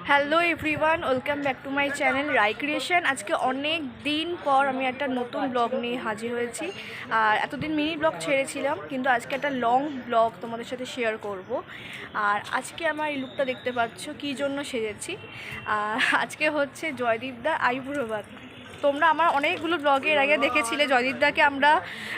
Hello everyone, welcome back to my channel Rai creation. আজকে অনেক দিন পর আমি একটা নতুন ব্লগ নিয়ে হাজির হয়েছি। আর এতদিন মিনি ব্লগ ছেড়েছিলাম, কিন্তু আজকে একটা লং ব্লগ তোমাদের সাথে শেয়ার করব। আর আজকে আমার এই লুকটা দেখতে পাচ্ছ কী জন্য সেজেছি। আজকে হচ্ছে জয়দীপদা আইবুড়ো ভাত। তোমরা আমার অনেকগুলো ব্লগের আগে দেখেছিলে জয়দীপদাকে আমরা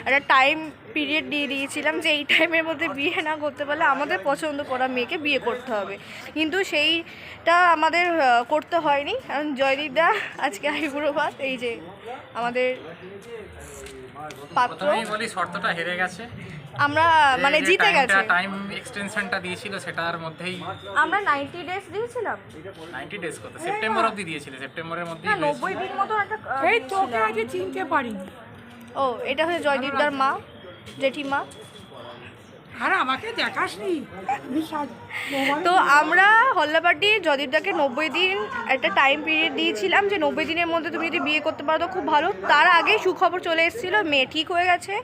একটা টাইম পিরিয়ড দিয়ে দিয়েছিলাম যে এই টাইমের মধ্যে বিয়ে না করতে পারলে আমাদের পছন্দ করা মেয়েকে বিয়ে করতে হবে, কিন্তু সেইটা আমাদের করতে হয়নি। কারণ জয়দীপদা আজকে আইবুড়ো ভাত, এই যে আমাদের পাত্র, বলি শর্তটা হেরে গেছে। আমরা মানে জিতে গেছে। টাইম এক্সটেনশনটা দিয়েছিল সেটার মধ্যেই আমরা 90 ডেজ দিয়েছিলাম। 90 ডেজ কত সেপ্টেম্বর অবধি দিয়েছিল, সেপ্টেম্বরের মধ্যেই 90 দিন মতো একটা এই তোকে আগে চিনতে পারিনি। ও এটা হচ্ছে জয়দীপদার মা, জেঠিমা। আর আমাকে দেখাসনি। তো আমরা হল্লাপাটি জয়দীপদাকে 90 দিন একটা টাইম পিরিয়ড দিয়েছিলাম যে 90 দিনের মধ্যে তুমি যদি বিয়ে করতে পারো তো খুব ভালো। তার আগে সুখবর চলে এসেছিলো, মেয়ে ঠিক হয়ে গেছে।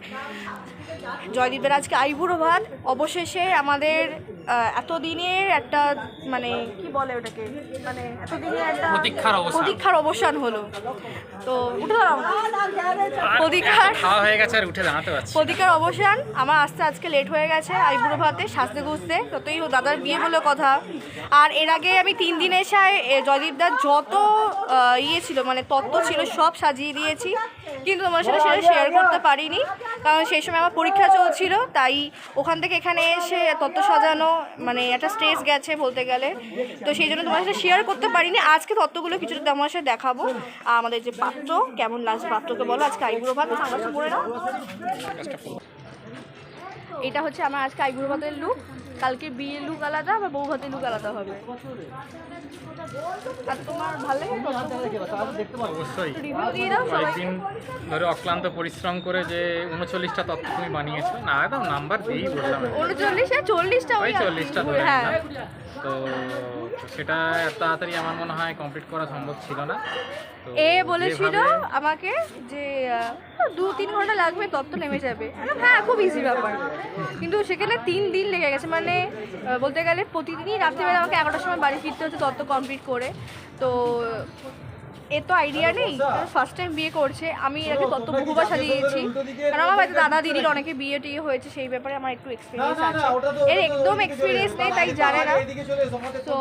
জয়দীপের আজকে আইবুড়ো ভাত। অবশেষে আমাদের এতদিনের একটা মানে কি বলে ওটাকে, মানে এতদিনের একটা প্রতীক্ষার অবসান হলো। তো উঠে দাঁড়াও, খাওয়া হয়ে গেছে আর উঠে দাঁড়াতে পারছি। প্রতীক্ষার অবসান। আমার আসতে আজকে লেট হয়ে গেছে আইবুড়ো ভাতে সাজতে গুজতে, ততই দাদার বিয়ে বলে কথা। আর এর আগে আমি 3 দিন এসে জয়দীপদার যত ইয়ে ছিল মানে তত্ত্ব ছিল সব সাজিয়ে দিয়েছি, কিন্তু তোমার সাথে সেটা শেয়ার করতে পারিনি কারণ সেই সময় আমার পরীক্ষা চলছিল। তাই ওখান থেকে এখানে এসে তত্ত্ব সাজানো মানে একটা স্ট্রেস গেছে বলতে গেলে, তো সেই জন্য তোমার সাথে শেয়ার করতে পারিনি। আজকে তত্ত্বগুলো কিছুটা তোমার সাথে দেখাবো। আর আমাদের যে পাত্র কেমন লাগছে, পাত্রকে বলো আজকে আইবুড়ো ভাত সাংবাদিক পড়ে নাও। এটা হচ্ছে আমার আজকে আইবুড়ো ভাতের লুক। কালকে বিয়ের লুক আলাদা বা বউ ভাতের লুক আলাদা হবে। আর তোমার ভালো লাগে অবশ্যই। রিভিউ দিয়ে দাও। কয়েকদিন ধরে অক্লান্ত পরিশ্রম করে যে 39টা তথ্য তুমি বানিয়েছো, না একদম নাম্বার দিয়েই বললাম 39 আর 40টা, ওই 40টা ধরে হ্যাঁ। তো সেটা এত তাড়াতাড়ি আমার মনে হয় কমপ্লিট করা সম্ভব ছিল না। তো এ বলেছিল আমাকে যে 2-3 ঘন্টা লাগবে তত্ত্ব নেমে যাবে। হ্যাঁ খুব ইজি ব্যাপার, কিন্তু সেখানে 3 দিন লেগে গেছে। মানে বলতে গেলে প্রতিদিনই রাত্রিবেলা আমাকে 11টার সময় বাড়ি ফিরতে হচ্ছে তত্ত্ব কমপ্লিট করে। তো এ তো আইডিয়া নেই, ফার্স্ট টাইম বিয়ে করছে। আমি এর আগে তত্ত্ব বহুবার সাজিয়েছি, কারণ আমার বাড়িতে দাদা দিদির অনেকে বিয়ে টিয়ে হয়েছে, সেই ব্যাপারে আমার একটু এক্সপিরিয়েন্স আছে। এর একদম এক্সপিরিয়েন্স নেই, তাই জানে না। তো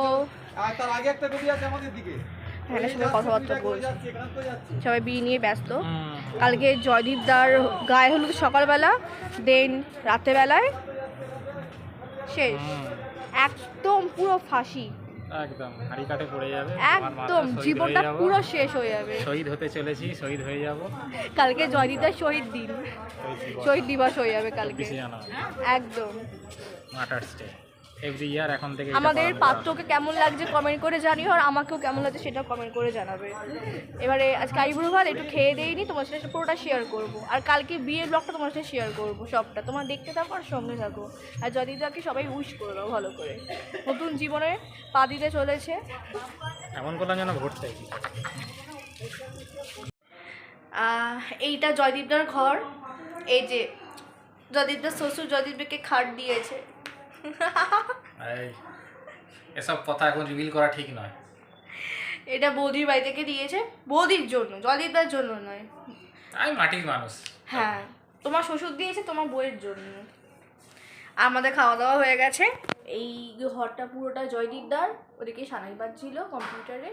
হ্যাঁ সবাই কথাবার্তা বলছে, সবাই বিয়ে নিয়ে ব্যস্ত। কালকে জয়দীপদার গায়ে হলুদ সকালবেলা, দেন রাত্রেবেলায় শেষ, একদম পুরো ফাঁসি, একদম হাড়ি কাটে পড়ে যাবে, একদম জীবনটা পুরো শেষ হয়ে যাবে। শহীদ হতে চলেছি, শহীদ হয়ে যাব কালকে জয়দীপদার শহীদ দিন, শহীদ দিবস হয়ে যাবে কালকে একদম। মাটার্স ডে এভরি ইয়ার এখন থেকে। আমাদের পাত্রকে কেমন লাগছে কমেন্ট করে জানিও, আর আমাকেও কেমন লাগছে সেটা কমেন্ট করে জানাবে। এবারে আজকে আইবুড়ো ভাত একটু খেয়ে দেইনি, তোমার সাথে পুরোটা শেয়ার করবো। আর কালকে বিয়ের ব্লগটা তোমার সাথে শেয়ার করবো সবটা, তোমার দেখতে থাকো আর সঙ্গে থাকো। আর জয়দীপদাকে সবাই উইশ করে দাও ভালো করে, নতুন জীবনে পা দিতে চলেছে। এমন করলাম যেন ভোট চাইছি। এইটা জয়দীপদার ঘর। এই যে জয়দীপদার শ্বশুর জয়দীপকে খাট দিয়েছে। এসব কথা এখন রিভিল করা ঠিক নয়। এটা বৌদির বাড়ি থেকে দিয়েছে, বৌদির জন্য, জয়দীপদার জন্য নয়। আমি মাটির মানুষ। হ্যাঁ তোমার শ্বশুর দিয়েছে তোমার বউয়ের জন্য। আমাদের খাওয়া দাওয়া হয়ে গেছে। এই ঘরটা পুরোটা জয়দীপদার, ওদিকে সানাই বাজছিল কম্পিউটারে।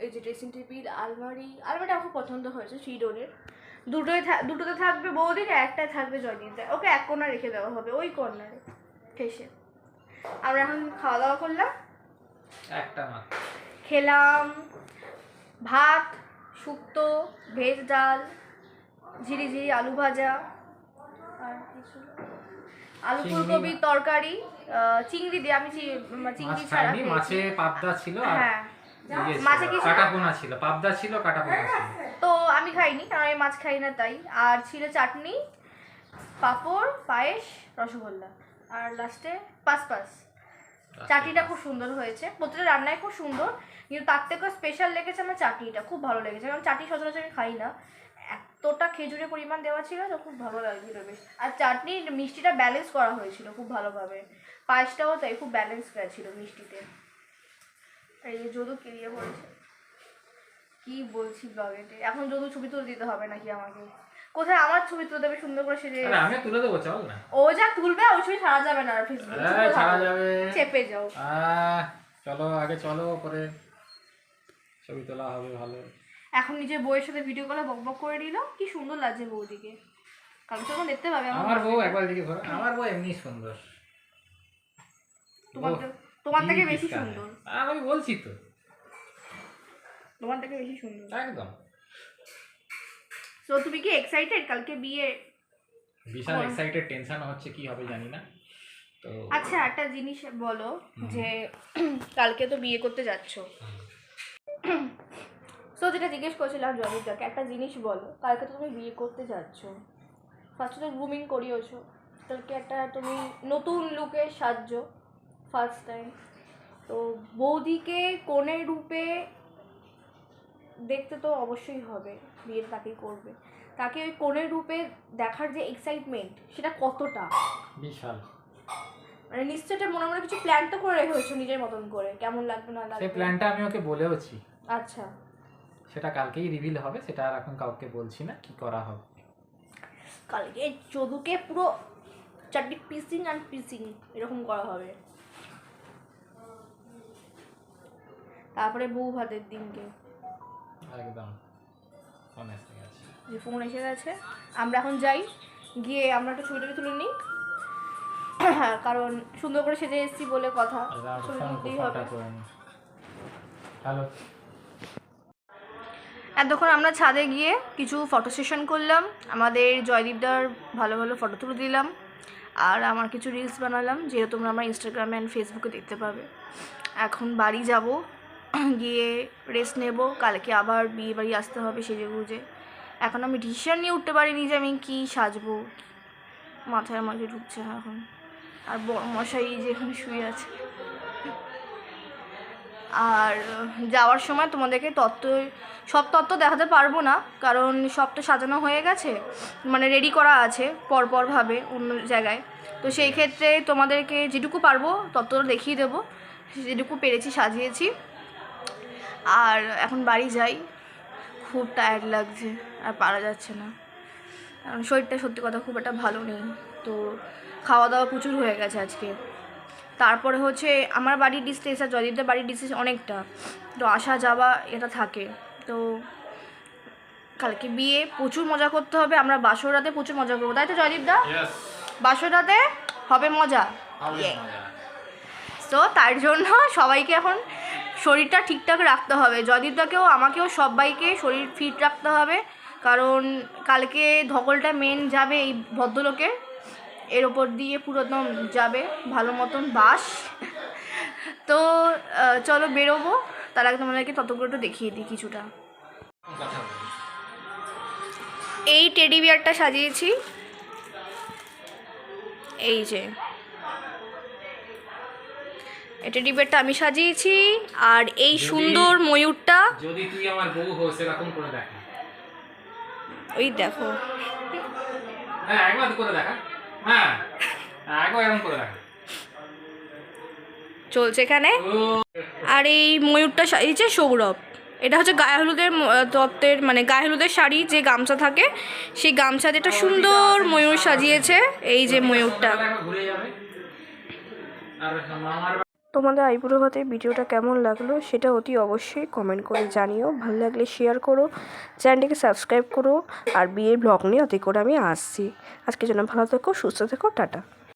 এই যে ড্রেসিং টেবিল, আলমারিটা খুব পছন্দ হয়েছে, 3 ডোরের। দুটোতে থাকবে বৌদির, একটাই থাকবে জয়দীপদার। ওকে এক কর্নার রেখে দেওয়া হবে, ওই কর্নারে ঠেসে। আমরা এখন খাওয়া দাওয়া করলাম, খেলাম ভাত, শুক্তো, ভেজ ডাল, ঝিরিঝিরি আলু ভাজা, আর কিছু আলু ফুলকপির তরকারি, চিংড়ি দিয়ে। আমি চিংড়ি ছাড়া মাছে পাবদা ছিল, হ্যাঁ মাছে কি কাটাপোনা ছিল, পাবদা ছিল, কাটাপোনা ছিল। তো আমি খাইনি কারণ আমি মাছ খাই না তাই। আর ছিল চাটনি, পাঁপড়, পায়েস, রসগোল্লা, আর লাস্টে পাস। চাটনিটা খুব সুন্দর হয়েছে, প্রতিটা রান্নায় খুব সুন্দর, কিন্তু তার থেকেও স্পেশাল লেগেছে আমার চাটনিটা, খুব ভালো লেগেছে। কারণ চাটনি সচরাচর আমি খাই না, এতটা খেজুরের পরিমাণ দেওয়া ছিল তো খুব ভালো লাগছিল বেশ। আর চাটনির মিষ্টিটা ব্যালেন্স করা হয়েছিল খুব ভালোভাবে, পায়েসটাও তাই খুব ব্যালেন্স গেছিলো মিষ্টিতে। এই যে যদু কেরিয়ে পড়েছে। কি বলছি ব্লগেতে, এখন যদু ছবি তুলে দিতে হবে নাকি আমাকে? কোথায় আমার ছবি তুলে দেবে সুন্দর করে সেজে? আরে আমি তুলে দেবো, চল না। ও যা তুলবে ওই ছবি ছাড়া যাবে না ফেসবুকে। ছাড়া যাবে, চেপে যাও। চলো আগে চলো, পরে ছবি তোলা হবে ভালো। এখন নিজের বউয়ের সাথে ভিডিও কলে বকবক করে নিল, কি সুন্দর লাগছে বউদিকে। কালকে তখন দেখতে পাবে। আমার বউ একবার দিকে ঘোরা, আমার বউ এমনি সুন্দর, তোমার থেকে বেশি সুন্দর। আমি বলছি তো, তোমার থেকে বেশি সুন্দর একদম। সো তুমি কি এক্সাইটেড কালকে বিয়ে? বিশাল এক্সাইটেড, টেনশন হচ্ছে কি হবে জানি না তো। আচ্ছা একটা জিনিস বলো, যে কালকে তো বিয়ে করতে যাচ্ছো, সো যেটা জিজ্ঞেস করছিলাম জয়দীপদাকে, একটা জিনিস বলো, কালকে তো তুমি বিয়ে করতে যাচ্ছো, ফার্স্টে তো গ্রুমিং করিয়েছো, কালকে একটা তুমি নতুন লুকে সাজছো ফার্স্ট টাইম, তো বৌদিকে কোনে রূপে দেখতে তো অবশ্যই হবে, বিয়ের তাকেই করবে, তাকে ওই কোনের রূপে দেখার যে এক্সাইটমেন্ট সেটা কতটা বিশাল। মানে নিশ্চয়ই মনে মনে কিছু প্ল্যান তো করে রেখেছো নিজের মতন করে, কেমন লাগবে না লাগবে সেই প্ল্যানটা আমি ওকে বলেওছি। আচ্ছা সেটা কালকেই রিভিল হবে, সেটা আর এখন কাউকে বলছি না কি করা হবে। কালকে যদুকে পুরো চারটি পিসিং অ্যান্ড পিসিং এরকম করা হবে, তারপরে বউ ভাতের দিনকে একদম অনেস্টলি আছে। যে ফোন এসে গেছে, আমরা এখন যাই, গিয়ে আমরা একটা ছবি তুলে নিই, কারণ সুন্দর করে সেজে এসেছি বলে কথা, ছবি তুলতেই হবে। হ্যালো, এতক্ষণ আমরা ছাদে গিয়ে কিছু ফটো সেশন করলাম, আমাদের জয়দীপদার ভালো ভালো ফটো তুলে দিলাম, আর আমার কিছু রিলস বানালাম, যেটা তোমরা আমার ইনস্টাগ্রামে অ্যান্ড ফেসবুকে দেখতে পাবে। এখন বাড়ি যাব, গিয়ে রেস্ট নেব, কালকে আবার বিয়ে বাড়ি আসতে হবে সেজে গুজে। এখন আমি ডিসিশন নিয়ে উঠতে পারিনি যে আমি কী সাজবো, মাথায় মাঝে ঢুকছে না এখন। আর বড় মশাই যে এখানে শুয়ে আছে। আর যাওয়ার সময় তোমাদেরকে সব তত্ত্ব দেখাতে পারবো না, কারণ সব তো সাজানো হয়ে গেছে, মানে রেডি করা আছে পরপরভাবে অন্য জায়গায়, তো সেই ক্ষেত্রে তোমাদেরকে যেটুকু পারবো তত্ত্বটা দেখিয়ে দেবো, যেটুকু পেরেছি সাজিয়েছি। আর এখন বাড়ি যাই, খুব টায়ার্ড লাগছে আর পারা যাচ্ছে না, কারণ শরীরটা সত্যি কথা খুব একটা ভালো নেই, তো খাওয়া দাওয়া প্রচুর হয়ে গেছে আজকে। তারপরে হচ্ছে আমার বাড়ির ডিস্টেন্স আর জয়দীপদের বাড়ির ডিস্টেন্স অনেকটা, তো আসা যাওয়া এটা থাকে, তো কালকে বিয়ে প্রচুর মজা করতে হবে, আমরা বাসর রাতে প্রচুর মজা করবো, তাই তো জয়দীপদা? বাসর রাতে হবে মজা। তো তার জন্য সবাইকে এখন শরীরটা ঠিকঠাক রাখতে হবে, জয়দীপদাকেও আমাকেও সবাইকে শরীর ফিট রাখতে হবে, কারণ কালকে ধকলটা মেন যাবে এই ভদ্রলোকের, এর ওপর দিয়ে পুরো একদম যাবে ভালো মতন বাস। তো চলো বেরোবো, তার আগে তোমাদেরকে ততগুলো একটু দেখিয়ে দিই কিছুটা। এই টেডি বিয়ারটা সাজিয়েছি, এই যে এই টেডি বিয়ারটা আমি সাজিয়েছি, আর এই সুন্দর ময়ূরটা যদি তুই আমার বউ হোস এরকম করে দেখ, ওই দেখো, হ্যাঁ একবার করে দেখা, হ্যাঁ একবার এরকম করে দেখা চলছে এখানে। আর এই ময়ূরটা সাজিয়েছে সৌরভ, এটা হচ্ছে গায়ে হলুদের তত্ত্বের, মানে গায়ে হলুদের শাড়ি যে গামছা থাকে সেই গামছা দিয়ে একটা সুন্দর ময়ূর সাজিয়েছে, এই যে ময়ূরটা। তোমাদের আইবুড়ো ভাতের ভিডিওটা কেমন লাগলো সেটা অতি অবশ্যই কমেন্ট করে জানিও, ভালো লাগলে শেয়ার করো, চ্যানেলটিকে সাবস্ক্রাইব করো, আর বিয়ের ব্লগ নিয়ে অতি করে আমি আসছি। আজকের জন্য ভালো থেকো, সুস্থ থেকো, টাটা।